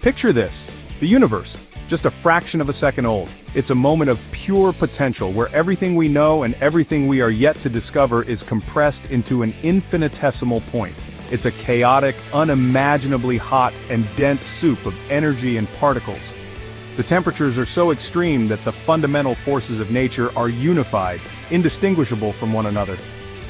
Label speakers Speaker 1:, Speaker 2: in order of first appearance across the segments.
Speaker 1: Picture this, the universe, just a fraction of a second old. It's a moment of pure potential where everything we know and everything we are yet to discover is compressed into an infinitesimal point. It's a chaotic, unimaginably hot and dense soup of energy and particles. The temperatures are so extreme that the fundamental forces of nature are unified, indistinguishable from one another.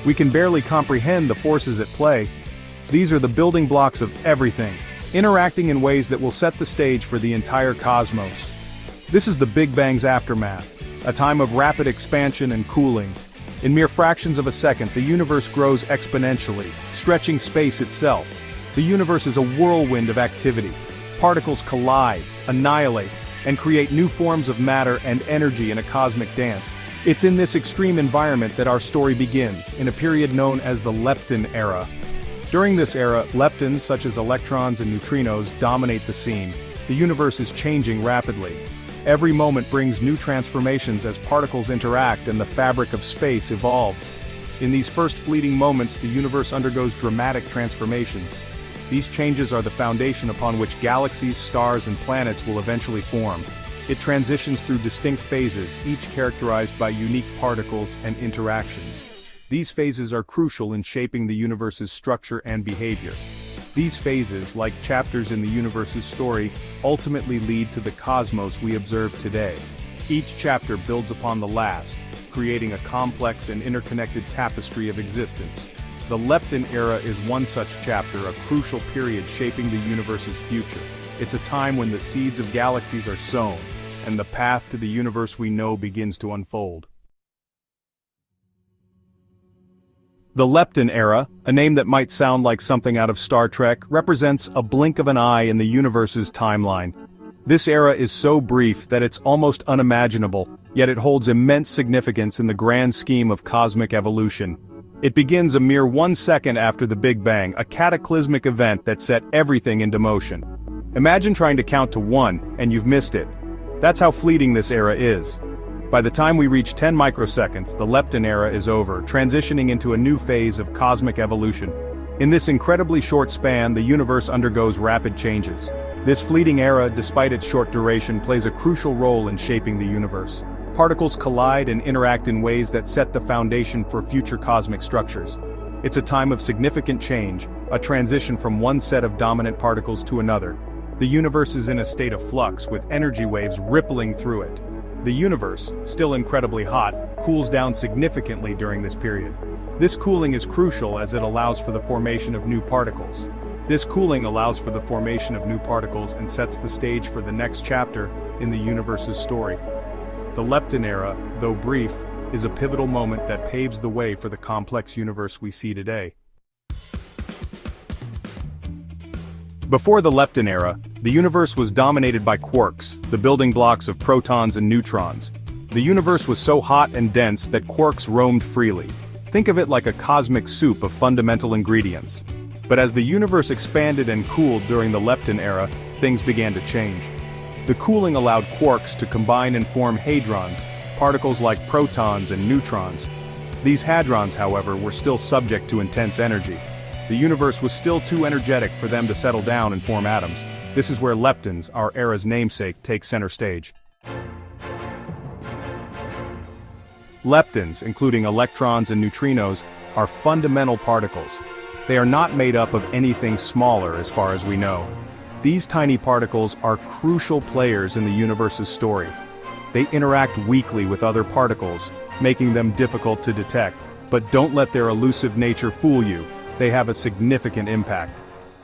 Speaker 1: We can barely comprehend the forces at play. These are the building blocks of everything, interacting in ways that will set the stage for the entire cosmos. This is the Big Bang's aftermath, a time of rapid expansion and cooling. In mere fractions of a second, the universe grows exponentially, stretching space itself. The universe is a whirlwind of activity. Particles collide, annihilate, and create new forms of matter and energy in a cosmic dance. It's in this extreme environment that our story begins, in a period known as the Lepton Era. During this era, leptons such as electrons and neutrinos dominate the scene. The universe is changing rapidly. Every moment brings new transformations as particles interact and the fabric of space evolves. In these first fleeting moments, the universe undergoes dramatic transformations. These changes are the foundation upon which galaxies, stars, and planets will eventually form. It transitions through distinct phases, each characterized by unique particles and interactions. These phases are crucial in shaping the universe's structure and behavior. These phases, like chapters in the universe's story, ultimately lead to the cosmos we observe today. Each chapter builds upon the last, creating a complex and interconnected tapestry of existence. The Lepton Era is one such chapter, a crucial period shaping the universe's future. It's a time when the seeds of galaxies are sown, and the path to the universe we know begins to unfold. The Lepton Era, a name that might sound like something out of Star Trek, represents a blink of an eye in the universe's timeline. This era is so brief that it's almost unimaginable, yet it holds immense significance in the grand scheme of cosmic evolution. It begins a mere 1 second after the Big Bang, a cataclysmic event that set everything into motion. Imagine trying to count to 1, and you've missed it. That's how fleeting this era is. By the time we reach 10 microseconds, the Lepton Era is over, transitioning into a new phase of cosmic evolution. In this incredibly short span, the universe undergoes rapid changes. This fleeting era, despite its short duration, plays a crucial role in shaping the universe. Particles collide and interact in ways that set the foundation for future cosmic structures. It's a time of significant change, a transition from one set of dominant particles to another. The universe is in a state of flux, with energy waves rippling through it. The universe, still incredibly hot, cools down significantly during this period. This cooling is crucial as it allows for the formation of new particles. This cooling allows for the formation of new particles and sets the stage for the next chapter in the universe's story. The Lepton Era, though brief, is a pivotal moment that paves the way for the complex universe we see today. Before the Lepton Era, the universe was dominated by quarks, the building blocks of protons and neutrons. The universe was so hot and dense that quarks roamed freely. Think of it like a cosmic soup of fundamental ingredients. But as the universe expanded and cooled during the Lepton Era, things began to change. The cooling allowed quarks to combine and form hadrons, particles like protons and neutrons. These hadrons, however, were still subject to intense energy. The universe was still too energetic for them to settle down and form atoms. This is where leptons, our era's namesake, take center stage. Leptons, including electrons and neutrinos, are fundamental particles. They are not made up of anything smaller as far as we know. These tiny particles are crucial players in the universe's story. They interact weakly with other particles, making them difficult to detect. But don't let their elusive nature fool you. They have a significant impact.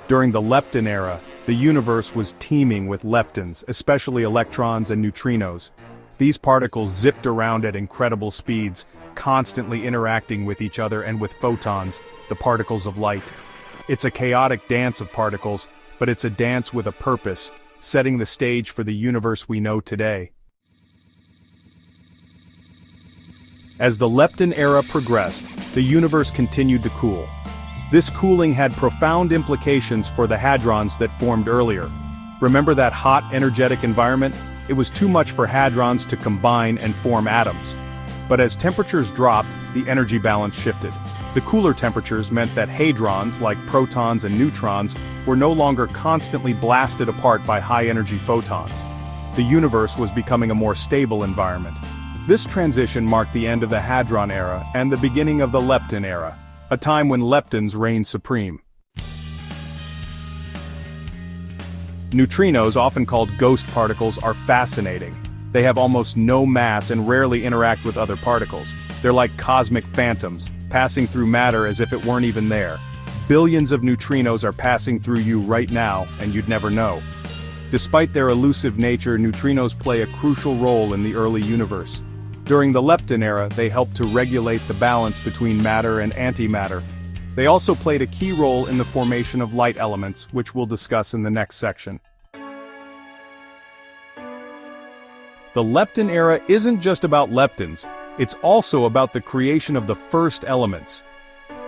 Speaker 1: During the Lepton Era, the universe was teeming with leptons, especially electrons and neutrinos. These particles zipped around at incredible speeds, constantly interacting with each other and with photons, the particles of light. It's a chaotic dance of particles, but it's a dance with a purpose, setting the stage for the universe we know today. As the Lepton Era progressed, the universe continued to cool. This cooling had profound implications for the hadrons that formed earlier. Remember that hot, energetic environment? It was too much for hadrons to combine and form atoms. But as temperatures dropped, the energy balance shifted. The cooler temperatures meant that hadrons, like protons and neutrons, were no longer constantly blasted apart by high-energy photons. The universe was becoming a more stable environment. This transition marked the end of the Hadron Era and the beginning of the Lepton Era, a time when leptons reigned supreme. Neutrinos, often called ghost particles, are fascinating. They have almost no mass and rarely interact with other particles. They're like cosmic phantoms, passing through matter as if it weren't even there. Billions of neutrinos are passing through you right now, and you'd never know. Despite their elusive nature, neutrinos play a crucial role in the early universe. During the Lepton Era, they helped to regulate the balance between matter and antimatter. They also played a key role in the formation of light elements, which we'll discuss in the next section. The Lepton Era isn't just about leptons, it's also about the creation of the first elements.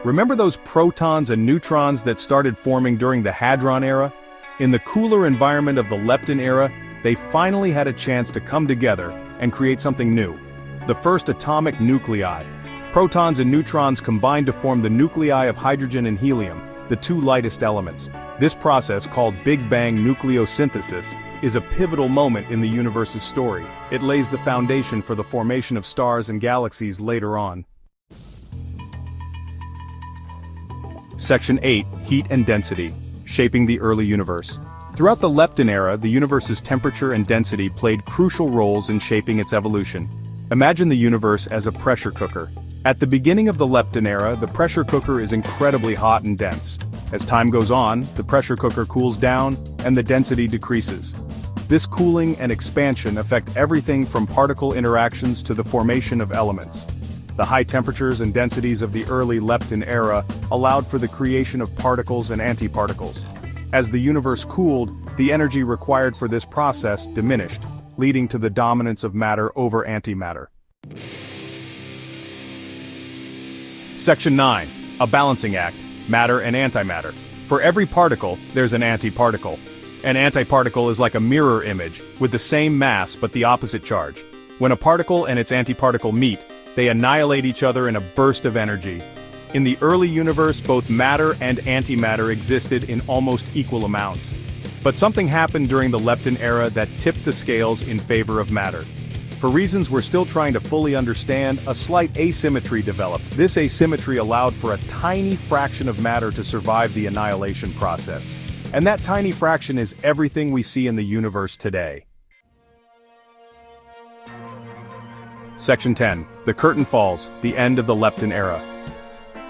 Speaker 1: Remember those protons and neutrons that started forming during the Hadron Era? In the cooler environment of the Lepton Era, they finally had a chance to come together and create something new. The first atomic nuclei. Protons and neutrons combined to form the nuclei of hydrogen and helium, the two lightest elements. This process, called Big Bang nucleosynthesis, is a pivotal moment in the universe's story. It lays the foundation for the formation of stars and galaxies later on. Section 8. Heat and Density. Shaping the Early Universe. Throughout the Lepton Era, the universe's temperature and density played crucial roles in shaping its evolution. Imagine the universe as a pressure cooker. At the beginning of the Lepton Era, the pressure cooker is incredibly hot and dense. As time goes on, the pressure cooker cools down, and the density decreases. This cooling and expansion affect everything from particle interactions to the formation of elements. The high temperatures and densities of the early Lepton Era allowed for the creation of particles and antiparticles. As the universe cooled, the energy required for this process diminished, leading to the dominance of matter over antimatter. Section 9. A balancing act, matter and antimatter. For every particle, there's an antiparticle. An antiparticle is like a mirror image, with the same mass but the opposite charge. When a particle and its antiparticle meet, they annihilate each other in a burst of energy. In the early universe, both matter and antimatter existed in almost equal amounts. But something happened during the Lepton Era that tipped the scales in favor of matter. For reasons we're still trying to fully understand, a slight asymmetry developed. This asymmetry allowed for a tiny fraction of matter to survive the annihilation process. And that tiny fraction is everything we see in the universe today. Section 10. The curtain falls, the end of the Lepton Era.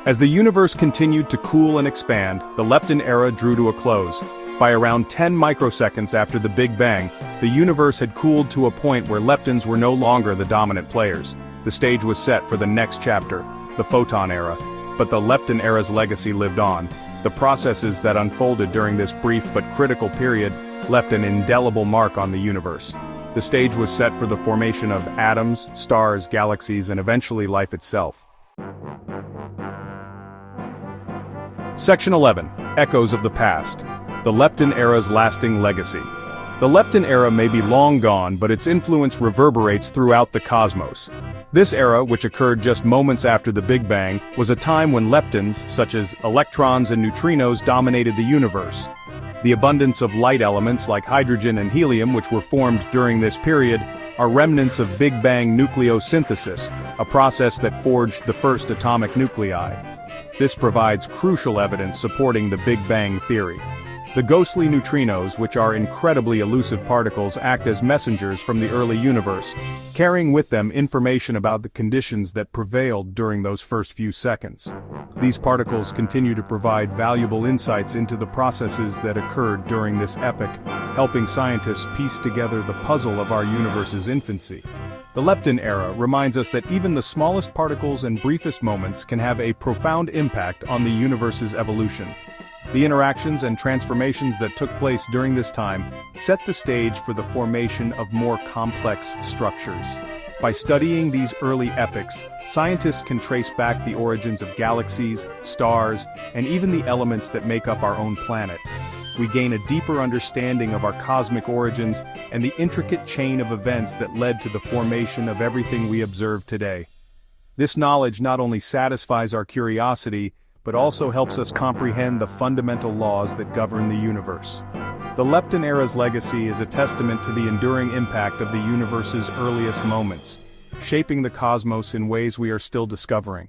Speaker 1: As the universe continued to cool and expand, the Lepton Era drew to a close. By around 10 microseconds after the Big Bang, the universe had cooled to a point where leptons were no longer the dominant players. The stage was set for the next chapter, the Photon Era. But the Lepton Era's legacy lived on. The processes that unfolded during this brief but critical period left an indelible mark on the universe. The stage was set for the formation of atoms, stars, galaxies, and eventually life itself. Section 11. Echoes of the Past. The Lepton Era's lasting legacy. The Lepton Era may be long gone, but its influence reverberates throughout the cosmos. This era, which occurred just moments after the Big Bang, was a time when leptons, such as electrons and neutrinos, dominated the universe. The abundance of light elements like hydrogen and helium, which were formed during this period, are remnants of Big Bang nucleosynthesis, a process that forged the first atomic nuclei. This provides crucial evidence supporting the Big Bang theory. The ghostly neutrinos, which are incredibly elusive particles, act as messengers from the early universe, carrying with them information about the conditions that prevailed during those first few seconds. These particles continue to provide valuable insights into the processes that occurred during this epoch, helping scientists piece together the puzzle of our universe's infancy. The Lepton Era reminds us that even the smallest particles and briefest moments can have a profound impact on the universe's evolution. The interactions and transformations that took place during this time set the stage for the formation of more complex structures. By studying these early epochs, scientists can trace back the origins of galaxies, stars, and even the elements that make up our own planet. We gain a deeper understanding of our cosmic origins and the intricate chain of events that led to the formation of everything we observe today. This knowledge not only satisfies our curiosity, but also helps us comprehend the fundamental laws that govern the universe. The Lepton Era's legacy is a testament to the enduring impact of the universe's earliest moments, shaping the cosmos in ways we are still discovering.